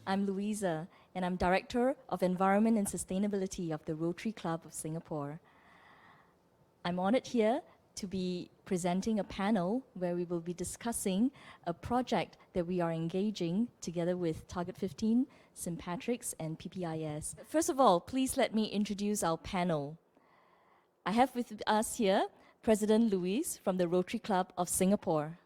I'm Louisa, and I'm Director of Environment and Sustainability of the Rotary Club of Singapore. I'm honored here to be presenting a panel where we will be discussing a project that we are engaging together with Target 15, St. Patrick's, and PPIS. First of all, please let me introduce our panel. I have with us here President Louise from the Rotary Club of Singapore.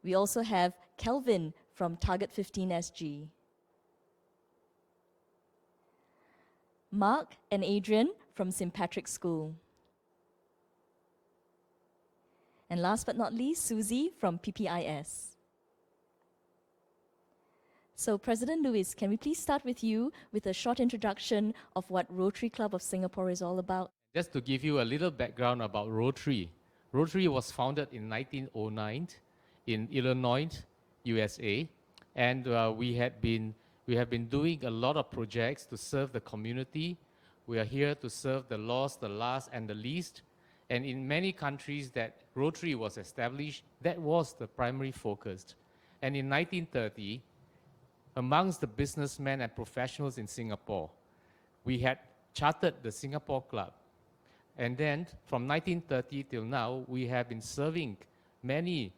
We also have Kelvin from Target 15 SG. Mark and Adrian from St. Patrick's School. And last but not least, Susie from PPIS. So President Louise, can we please start with you with a short introduction of what Rotary Club of Singapore is all about? Just to give you a little background about Rotary. Rotary was founded in 1909 in Illinois, USA, and we have been doing a lot of projects to serve the community. We are here to serve the lost, the last, and the least. And in many countries that Rotary was established, that was the primary focus. And in 1930, amongst the businessmen and professionals in Singapore, we had chartered the Singapore Club. And then from 1930 till now, we have been serving many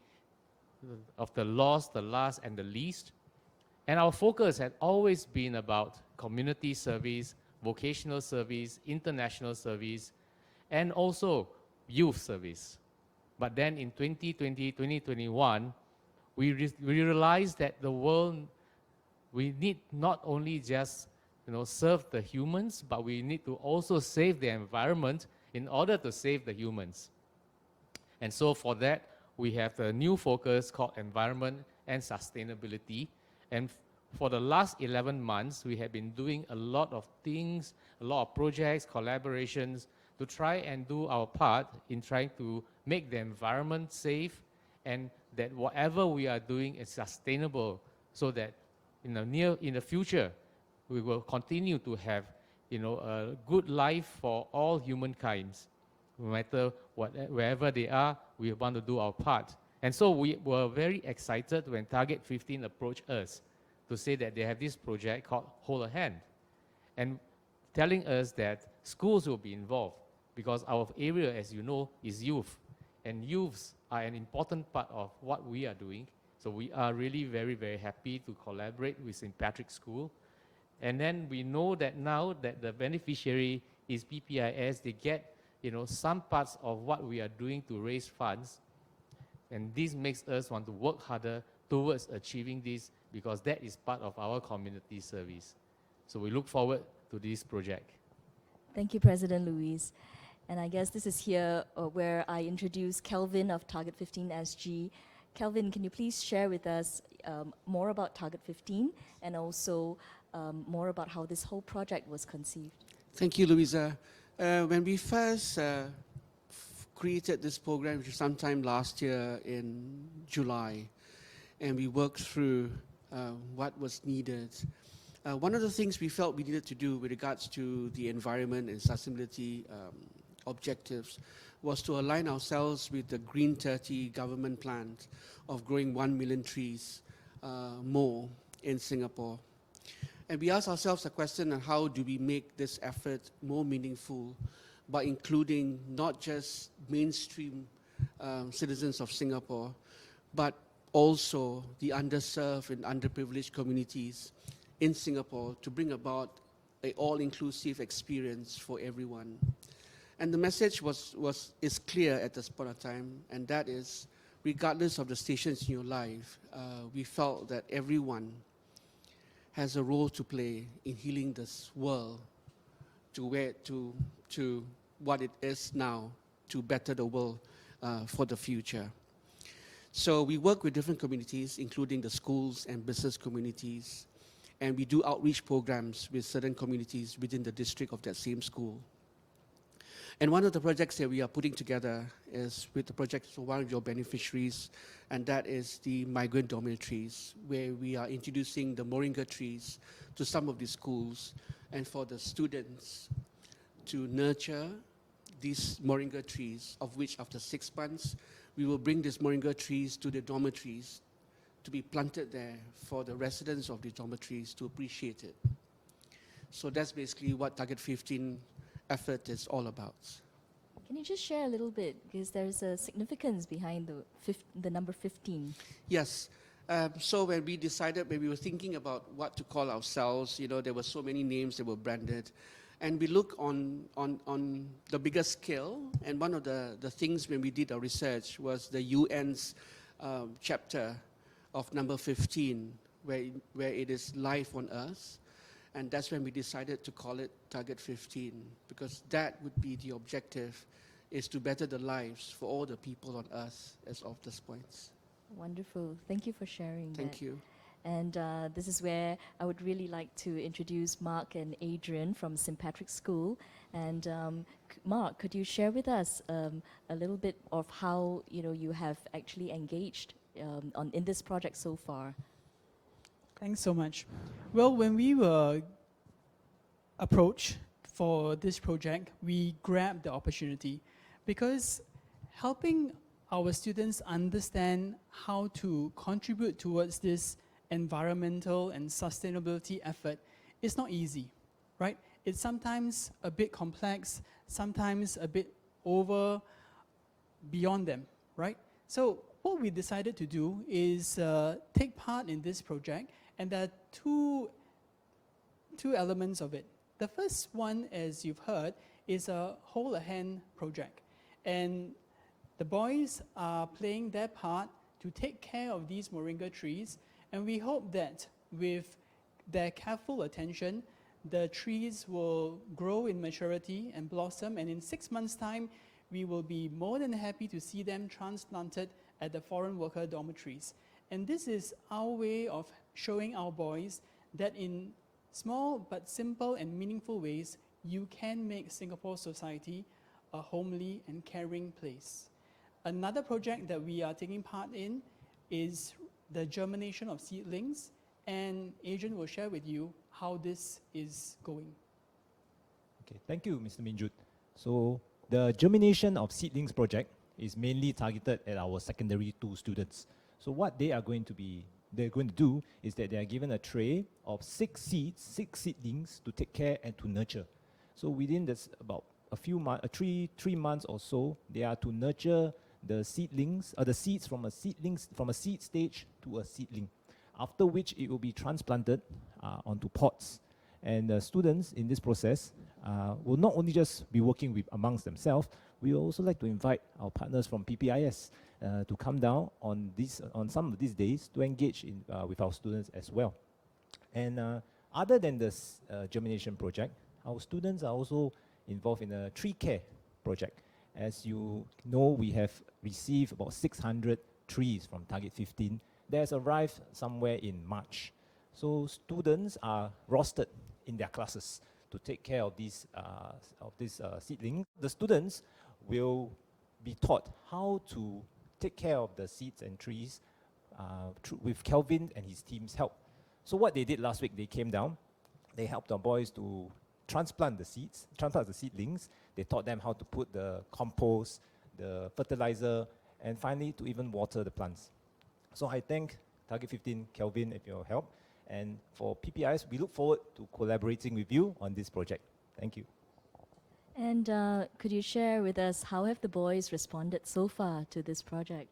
of the lost, the last, and the least. And our focus had always been about community service, vocational service, international service, and also youth service. But then in 2020, 2021, we realized that the world, we need not only just serve the humans, but we need to also save the environment in order to save the humans. And so for that, we have the new focus called Environment and Sustainability. And for the last 11 months, we have been doing a lot of things, a lot of projects, collaborations, to try and do our part in trying to make the environment safe, and that whatever we are doing is sustainable, so that in the future, we will continue to have a good life for all humankind. No matter wherever they are, we want to do our part. And so we were very excited when Target 15 approached us to say that they have this project called Hold a Hand, and telling us that schools will be involved, because our area, as you know, is youth. And youths are an important part of what we are doing. So we are really very, very happy to collaborate with St. Patrick's School. And then we know that now that the beneficiary is PPIS, they get some parts of what we are doing to raise funds. And this makes us want to work harder towards achieving this, because that is part of our community service. So we look forward to this project. Thank you, President Louise. And I guess this is here where I introduce Kelvin of Target 15 SG. Kelvin, can you please share with us more about Target 15 and also more about how this whole project was conceived? Thank you, Louisa. When we first created this program, which was sometime last year in July, and we worked through what was needed, one of the things we felt we needed to do with regards to the environment and sustainability objectives was to align ourselves with the Green 30 government plan of growing 1 million trees more in Singapore. And we asked ourselves a question on how do we make this effort more meaningful by including not just mainstream citizens of Singapore, but also the underserved and underprivileged communities in Singapore, to bring about an all-inclusive experience for everyone. And the message is clear at this point of time, and that is, regardless of the stations in your life, we felt that everyone has a role to play in healing this world to what it is now, to better the world for the future. So we work with different communities, including the schools and business communities, and we do outreach programs with certain communities within the district of that same school. And one of the projects that we are putting together is with the project for one of your beneficiaries, and that is the migrant dormitories, where we are introducing the moringa trees to some of the schools, and for the students to nurture these moringa trees, of which after 6 months, we will bring these moringa trees to the dormitories to be planted there for the residents of the dormitories to appreciate it. So that's basically what Target 15 effort is all about. Can you just share a little bit, because there's a significance behind the number 15? Yes. So when we were thinking about what to call ourselves, there were so many names that were branded. And we look on the bigger scale, and one of the things when we did our research was the UN's chapter of number 15, where it is life on Earth. And that's when we decided to call it Target 15, because that would be the objective, is to better the lives for all the people on Earth as of this point. Wonderful. Thank you for sharing that. Thank you. And this is where I would really like to introduce Mark and Adrian from St. Patrick's School. And Mark, could you share with us a little bit of how you have actually engaged in this project so far? Thanks so much. Well, when we were approached for this project, we grabbed the opportunity because helping our students understand how to contribute towards this environmental and sustainability effort is not easy, right? It's sometimes a bit complex, sometimes a bit beyond them, right? So what we decided to do is take part in this project, and there are two elements of it. The first one, as you've heard, is a Hold a Hand project. And the boys are playing their part to take care of these moringa trees, and we hope that with their careful attention, the trees will grow in maturity and blossom, and in 6 months' time, we will be more than happy to see them transplanted at the foreign worker dormitories. And this is our way of showing our boys that in small but simple and meaningful ways, you can make Singapore society a homely and caring place. Another project that we are taking part in is the Germination of Seedlings, and Adrian will share with you how this is going. Okay, thank you, Mr. Minjoot. So the Germination of Seedlings project is mainly targeted at our secondary 2 students. So what they're going to do is that they are given a tray of 6 seeds, 6 seedlings to take care and to nurture. So within this about a few months, 3 months or so, they are to nurture the seedlings, the seeds from a seed stage to a seedling. After which it will be transplanted onto pots. And the students in this process will not only just be working amongst themselves, we will also like to invite our partners from PPIS to come down on some of these days to engage with our students as well. And other than this germination project, our students are also involved in a tree care project. As you know, we have received about 600 trees from Target 15. That's arrived somewhere in March. So students are rostered in their classes to take care of these seedlings. The students will be taught how to take care of the seeds and trees with Kelvin and his team's help. So what they did last week, they came down, they helped our boys to transplant the seedlings. They taught them how to put the compost, the fertilizer, and finally to even water the plants. So I thank Target 15, Kelvin, for your help. And for PPIS, we look forward to collaborating with you on this project. Thank you. And could you share with us how have the boys responded so far to this project?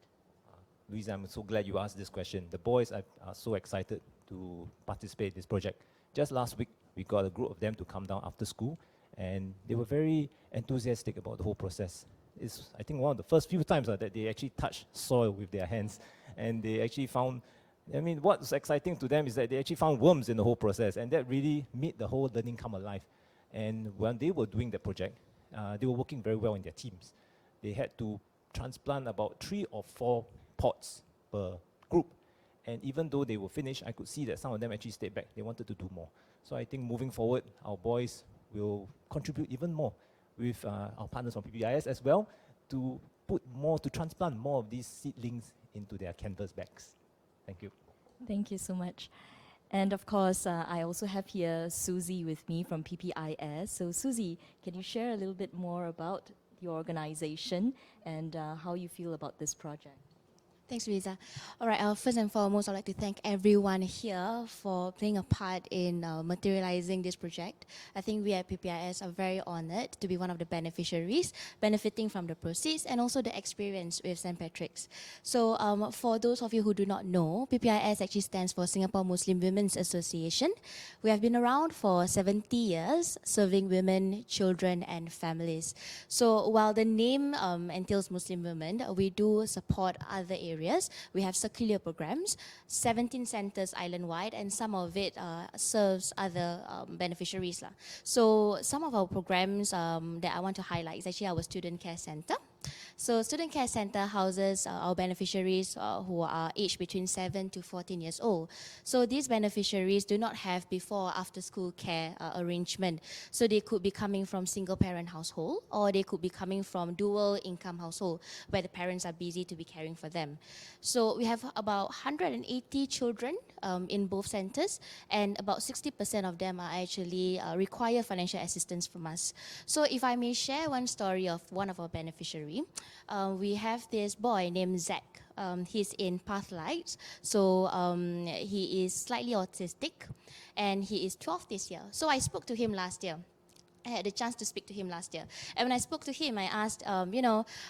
Louisa, I'm so glad you asked this question. The boys are so excited to participate in this project. Just last week, we got a group of them to come down after school, and they were very enthusiastic about the whole process. It's, I think, one of the first few times that they actually touched soil with their hands, and they actually found, what's exciting to them is that they actually found worms in the whole process, and that really made the whole learning come alive. And when they were doing the project, they were working very well in their teams. They had to transplant about 3 or 4 pots per group. And even though they were finished, I could see that some of them actually stayed back. They wanted to do more. So I think moving forward, our boys will contribute even more with our partners from PPIS as well to transplant more of these seedlings into their canvas bags. Thank you. Thank you so much. And of course, I also have here Susie with me from PPIS. So Susie, can you share a little bit more about your organization and how you feel about this project? Thanks, Louisa. All right, first and foremost, I'd like to thank everyone here for playing a part in materializing this project. I think we at PPIS are very honored to be one of the beneficiaries, benefiting from the proceeds and also the experience with St. Patrick's. So for those of you who do not know, PPIS actually stands for Singapore Muslim Women's Association. We have been around for 70 years, serving women, children, and families. So while the name entails Muslim women, we do support other areas. We have circular programs, 17 centers island-wide, and some of it serves other beneficiaries. So some of our programs that I want to highlight is actually our student care center. So Student Care Center houses our beneficiaries who are aged between 7 to 14 years old. So these beneficiaries do not have before or after school care arrangement. So they could be coming from single parent household, or they could be coming from dual income household where the parents are busy to be caring for them. So we have about 180 children in both centers, and about 60% of them are actually require financial assistance from us. So if I may share one story of one of our beneficiaries, we have this boy named Zach. He's in Pathlights, so he is slightly autistic, and he is 12 this year. So I spoke to him last year. I had the chance to speak to him last year. And when I spoke to him, I asked, I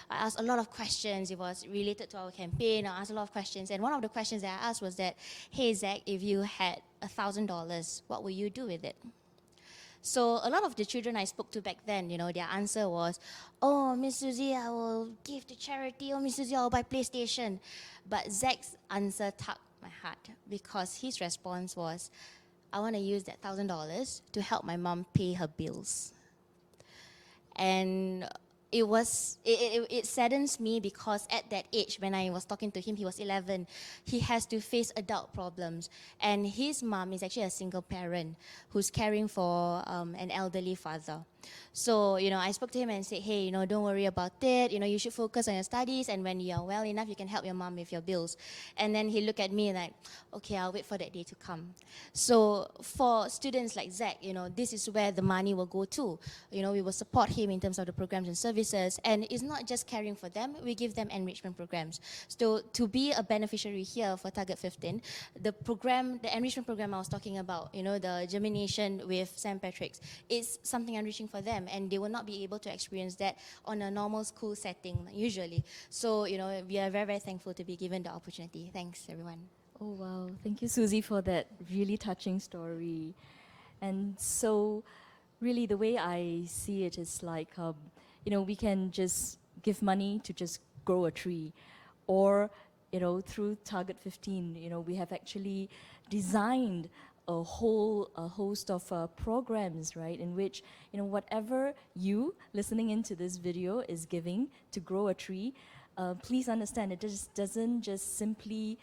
asked a lot of questions. It was related to our campaign. I asked a lot of questions. And one of the questions that I asked was that, hey, Zach, if you had $1,000, what would you do with it? So a lot of the children I spoke to back then, their answer was, oh, Miss Susie, I will give to charity. Oh, Miss Susie, I'll buy PlayStation. But Zach's answer tugged my heart, because his response was, I want to use that $1,000 to help my mom pay her bills. And it saddens me, because at that age, when I was talking to him, he was 11, he has to face adult problems. And his mom is actually a single parent who's caring for an elderly father. So, I spoke to him and said, hey, don't worry about it. You should focus on your studies, and when you're well enough, you can help your mom with your bills. And then he looked at me like, okay, I'll wait for that day to come. So for students like Zach, this is where the money will go to. We will support him in terms of the programs and services. And it's not just caring for them, we give them enrichment programs. So to be a beneficiary here for Target 15, the enrichment program I was talking about, the Germination with St. Patrick's, is something enriching for them, and they will not be able to experience that on a normal school setting usually. So, we are very, very thankful to be given the opportunity. Thanks, everyone. Oh, wow. Thank you, Susie, for that really touching story. And so, really, the way I see it is like, we can just give money to just grow a tree. Or, through Target 15, we have actually designed a host of programs, right, in which, whatever you listening into this video is giving to grow a tree, please understand it just doesn't just simply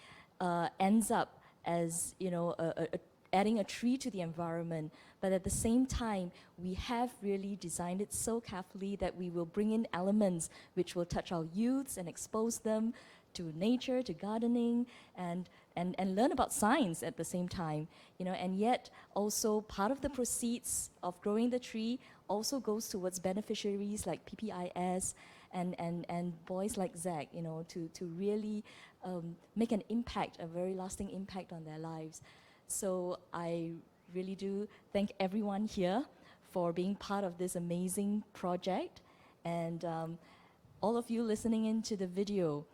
ends up as, adding a tree to the environment, but at the same time, we have really designed it so carefully that we will bring in elements which will touch our youths and expose them to nature, to gardening, and learn about science at the same time, and yet also part of the proceeds of growing the tree also goes towards beneficiaries like PPIS and boys like Zach, to really make an impact, a very lasting impact on their lives. So I really do thank everyone here for being part of this amazing project, and all of you listening into the video.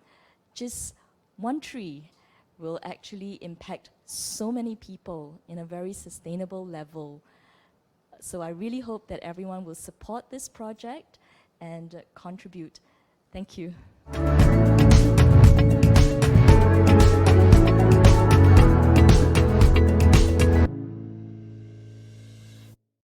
Just one tree will actually impact so many people in a very sustainable level. So I really hope that everyone will support this project and contribute. Thank you.